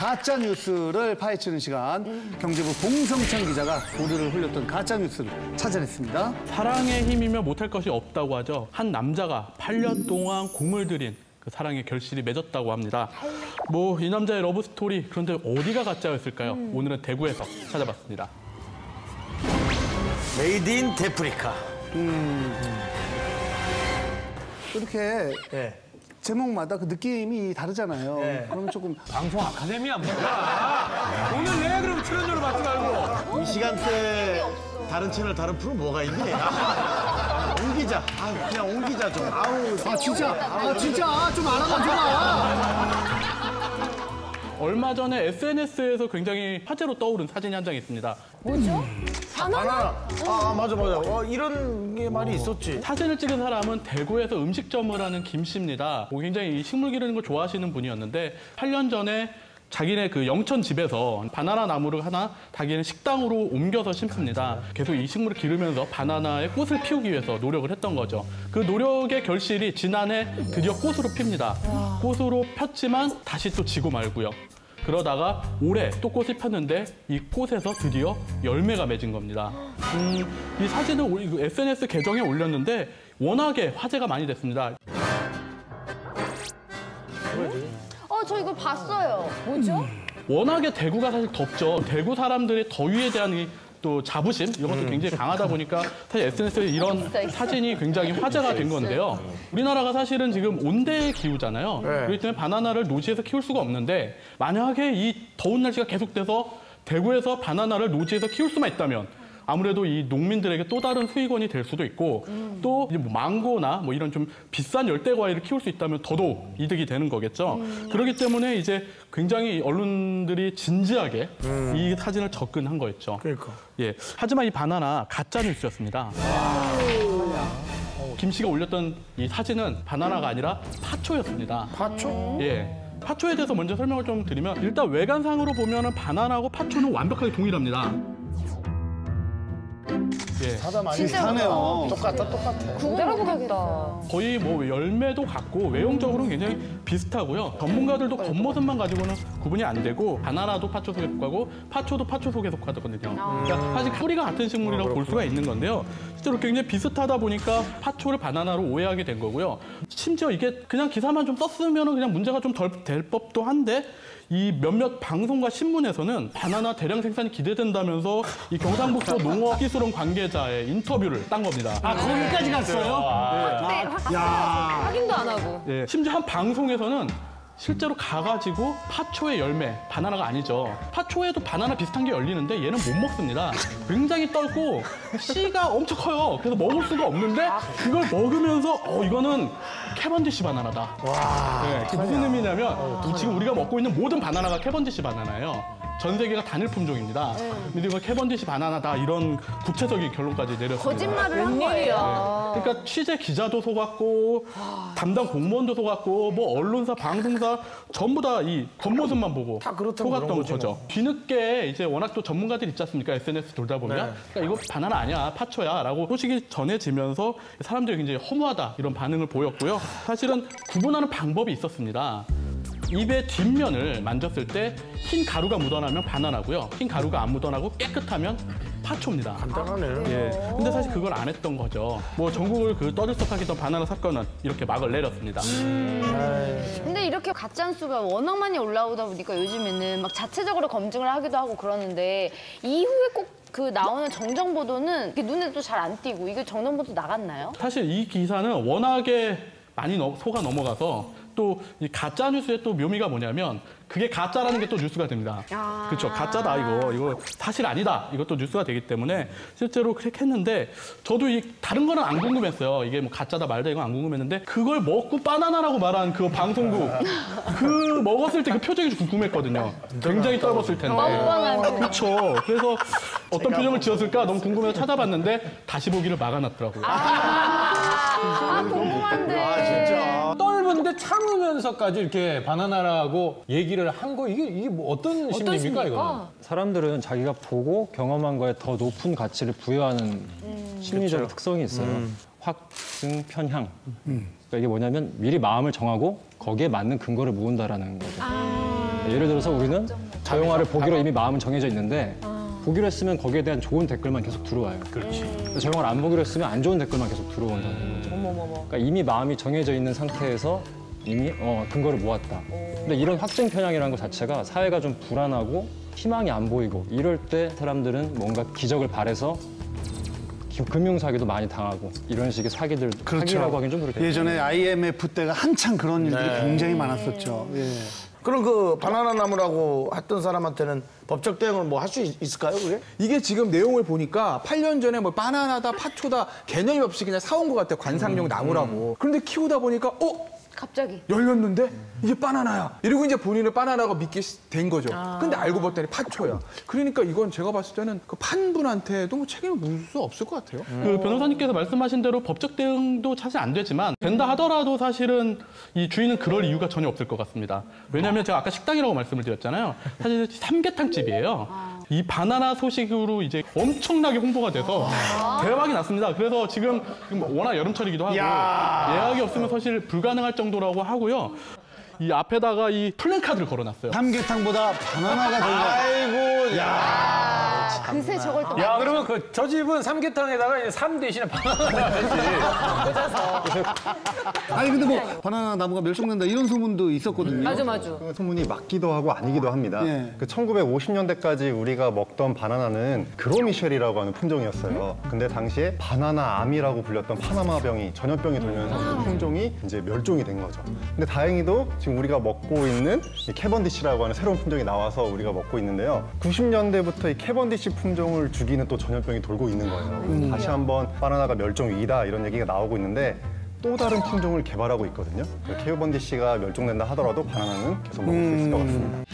가짜 뉴스를 파헤치는 시간. 경제부 봉성찬 기자가 우리를 흘렸던 가짜 뉴스를 찾아냈습니다. 사랑의 힘이면 못할 것이 없다고 하죠. 한 남자가 8년 동안 공을 들인 그 사랑의 결실이 맺었다고 합니다. 뭐 이 남자의 러브 스토리, 그런데 어디가 가짜였을까요? 오늘은 대구에서 찾아봤습니다. 메이드 인 데프리카. 이렇게 네. 제목마다 그 느낌이 다르잖아요. 네. 그러면 조금 방송 아카데미야 뭐야. 오늘 내 그럼 출연료를 받지 말고. 이 시간대 다른 채널 다른 프로 뭐가 있니? 옹 기자. 아 그냥 옹 기자 좀. 아우. 진짜 좀 알아봐줘라. 얼마 전에 SNS에서 굉장히 화제로 떠오른 사진이 한 장 있습니다. 뭐죠? 바나나? 맞아. 이런 게 많이 있었지. 사진을 찍은 사람은 대구에서 음식점을 하는 김 씨입니다. 굉장히 이 식물 기르는 걸 좋아하시는 분이었는데 8년 전에 자기네 그 영천 집에서 바나나 나무를 하나 자기는 식당으로 옮겨서 심습니다. 계속 이 식물을 기르면서 바나나의 꽃을 피우기 위해서 노력을 했던 거죠. 그 노력의 결실이 지난해 드디어 꽃으로 핍니다. 꽃으로 폈지만 다시 또 지고 말고요. 그러다가 올해 또 꽃이 폈는데 이 꽃에서 드디어 열매가 맺은 겁니다. 이 사진을 SNS 계정에 올렸는데 워낙에 화제가 많이 됐습니다. 저 이거 봤어요. 뭐죠? 워낙에 대구가 사실 덥죠. 대구 사람들의 더위에 대한 또 자부심 이런 것도 굉장히 강하다 보니까 사실 SNS에 이런 사진이 굉장히 화제가 된 건데요. 우리나라가 사실은 지금 온대 기후잖아요. 그렇기 때문에 바나나를 노지에서 키울 수가 없는데 만약에 이 더운 날씨가 계속돼서 대구에서 바나나를 노지에서 키울 수만 있다면 아무래도 이 농민들에게 또 다른 수익원이 될 수도 있고 또 뭐 망고나 뭐 이런 좀 비싼 열대 과일을 키울 수 있다면 더더욱 이득이 되는 거겠죠. 그렇기 때문에 이제 굉장히 언론들이 진지하게 이 사진을 접근한 거였죠. 그러니까. 예. 하지만 이 바나나 가짜 뉴스였습니다. 김 씨가 올렸던 이 사진은 바나나가 아니라 파초였습니다. 파초? 예. 파초에 대해서 먼저 설명을 좀 드리면 일단 외관상으로 보면은 바나나하고 파초는 완벽하게 동일합니다. 예. 사다 많이 비슷하네요. 똑같아. 구분하겠다. 거의 뭐 열매도 같고 외형적으로는 굉장히 비슷하고요. 전문가들도 겉모습만 가지고는 구분이 안 되고 바나나도 파초 속에 속하고 파초도 파초 속에 속하거든요. 그러니까 사실 뿌리가 같은 식물이라고 볼 수가 있는 건데요. 실제로 굉장히 비슷하다 보니까 파초를 바나나로 오해하게 된 거고요. 심지어 이게 그냥 기사만 좀 썼으면 그냥 문제가 좀 덜 될 법도 한데 이 몇몇 방송과 신문에서는 바나나 대량 생산이 기대된다면서 이 경상북도 농업기술원 관계자의 인터뷰를 딴 겁니다. 거기까지 갔어요? 확인도 안 하고. 예. 심지어 한 방송에서는 실제로 가가지고 파초의 열매, 바나나가 아니죠. 파초에도 바나나 비슷한 게 열리는데 얘는 못 먹습니다. 굉장히 떫고 씨가 엄청 커요. 그래서 먹을 수가 없는데 그걸 먹으면서 이거는 캐번디시 바나나다. 네, 그게 무슨 의미냐면 지금 우리가 먹고 있는 모든 바나나가 캐번디시 바나나예요. 전 세계가 단일 품종입니다. 근데 이거 캐번디시 바나나다 이런 구체적인 결론까지 내렸습니다. 거짓말을 한 거예요. 그러니까 취재 기자도 속았고 담당 공무원도 속았고 뭐 언론사, 방송사 전부 다 이 겉모습만 보고 다 그렇다면 그런 속았던 거지 거죠. 뭐. 뒤늦게 이제 워낙 또 전문가들 있지 않습니까? SNS 돌다 보면 그러니까 이거 바나나 아니야, 파초야라고 소식이 전해지면서 사람들이 굉장히 허무하다 이런 반응을 보였고요. 사실은 구분하는 방법이 있었습니다. 입의 뒷면을 만졌을 때 흰 가루가 묻어나면 바나나고요. 흰 가루가 안 묻어나고 깨끗하면 파초입니다. 간단하네. 예. 근데 사실 그걸 안 했던 거죠. 뭐 전국을 떠들썩하게 했던 바나나 사건은 이렇게 막을 내렸습니다. 근데 이렇게 가짜뉴스가 워낙 많이 올라오다 보니까 요즘에는 막 자체적으로 검증을 하기도 하고 그러는데 이후에 꼭 그 나오는 정정 보도는 눈에도 잘 안 띄고 이게 정정 보도 나갔나요? 사실 이 기사는 워낙에 많이 속아 넘어가서 또 이 가짜 뉴스의 또 묘미가 뭐냐면 그게 가짜라는 게 또 뉴스가 됩니다. 그렇죠. 가짜다 이거 사실 아니다. 이것도 뉴스가 되기 때문에 실제로 그렇게 했는데 저도 이 다른 거는 안 궁금했어요. 이게 뭐 가짜다 말다 이건 안 궁금했는데 그걸 먹고 바나나라고 말한 그 방송국 그 먹었을 때 그 표정이 좀 궁금했거든요. 굉장히 떨었을 텐데. 그렇죠. 그래서 어떤 표정을 지었을까 너무 궁금해서 찾아봤는데 다시 보기를 막아놨더라고요. 궁금한데. 진짜. 떨는데 참으면서까지 이렇게 바나나라고 얘기를 한 거 이게 뭐 어떤 심리입니까 이거? 사람들은 자기가 보고 경험한 거에 더 높은 가치를 부여하는 심리적인 특성이 있어요. 확증, 편향. 그러니까 이게 뭐냐면 미리 마음을 정하고 거기에 맞는 근거를 모은다라는 거죠. 예를 들어서 우리는 저 영화를 보기로 이미 마음은 정해져 있는데 보기로 했으면 거기에 대한 좋은 댓글만 계속 들어와요. 그렇지. 저 영화를 안 보기로 했으면 안 좋은 댓글만 계속 들어온다는 거죠. 그러니까 이미 마음이 정해져 있는 상태에서 이미 근거를 모았다. 근데 이런 확증 편향이라는 것 자체가 사회가 좀 불안하고 희망이 안 보이고 이럴 때 사람들은 뭔가 기적을 바래서 금융사기도 많이 당하고 이런 식의 사기라고 하긴 좀 그렇겠죠. 예전에 IMF 때가 한창 그런 일들이 굉장히 많았었죠. 예. 그럼 그 바나나 나무라고 했던 사람한테는 법적 대응을 뭐 할 수 있을까요, 그게? 이게 지금 내용을 보니까 8년 전에 뭐 바나나다, 파초다 개념이 없이 그냥 사온 것 같아요. 관상용 나무라고. 그런데 키우다 보니까 갑자기. 열렸는데 이게 바나나야. 이러고 이제 본인은 바나나가 믿게 된 거죠. 근데 알고 봤더니 파초야. 그러니까 이건 제가 봤을 때는 그 판분한테도 뭐 책임을 물 수 없을 것 같아요. 그 변호사님께서 말씀하신 대로 법적 대응도 사실 안 되지만 된다 하더라도 사실은 이 주인은 그럴 이유가 전혀 없을 것 같습니다. 왜냐하면 제가 아까 식당이라고 말씀을 드렸잖아요. 사실 삼계탕 집이에요. 이 바나나 소식으로 이제 엄청나게 홍보가 돼서 대박이 났습니다. 그래서 지금 워낙 여름철이기도 하고 예약이 없으면 사실 불가능할 정도라고 하고요. 이 앞에다가 이 플랜카드를 걸어놨어요. 삼계탕보다 바나나가 더. 아이고, 그새 저걸 또. 야, 그러면 저 집은 삼계탕에다가 이제 삼 대신에 바나나 넣어야지. 아니 근데 뭐 바나나 나무가 멸종된다 이런 소문도 있었거든요. 맞아. 그 소문이 맞기도 하고 아니기도 합니다. 예. 그 1950년대까지 우리가 먹던 바나나는 그로미셸이라고 하는 품종이었어요. 근데 당시에 바나나 암이라고 불렸던 파나마병이 전염병이 돌면서 그 품종이 이제 멸종이 된 거죠. 근데 다행히도 지금 우리가 먹고 있는 이 캐번디시라고 하는 새로운 품종이 나와서 우리가 먹고 있는데요. 90년대부터 이 캐번디시 품종을 죽이는 또 전염병이 돌고 있는 거예요. 다시 한번 바나나가 멸종 위기다 이런 얘기가 나오고 있는데 또 다른 품종을 개발하고 있거든요. 캐번디시가 멸종된다 하더라도 바나나는 계속 먹을 수 있을 것 같습니다.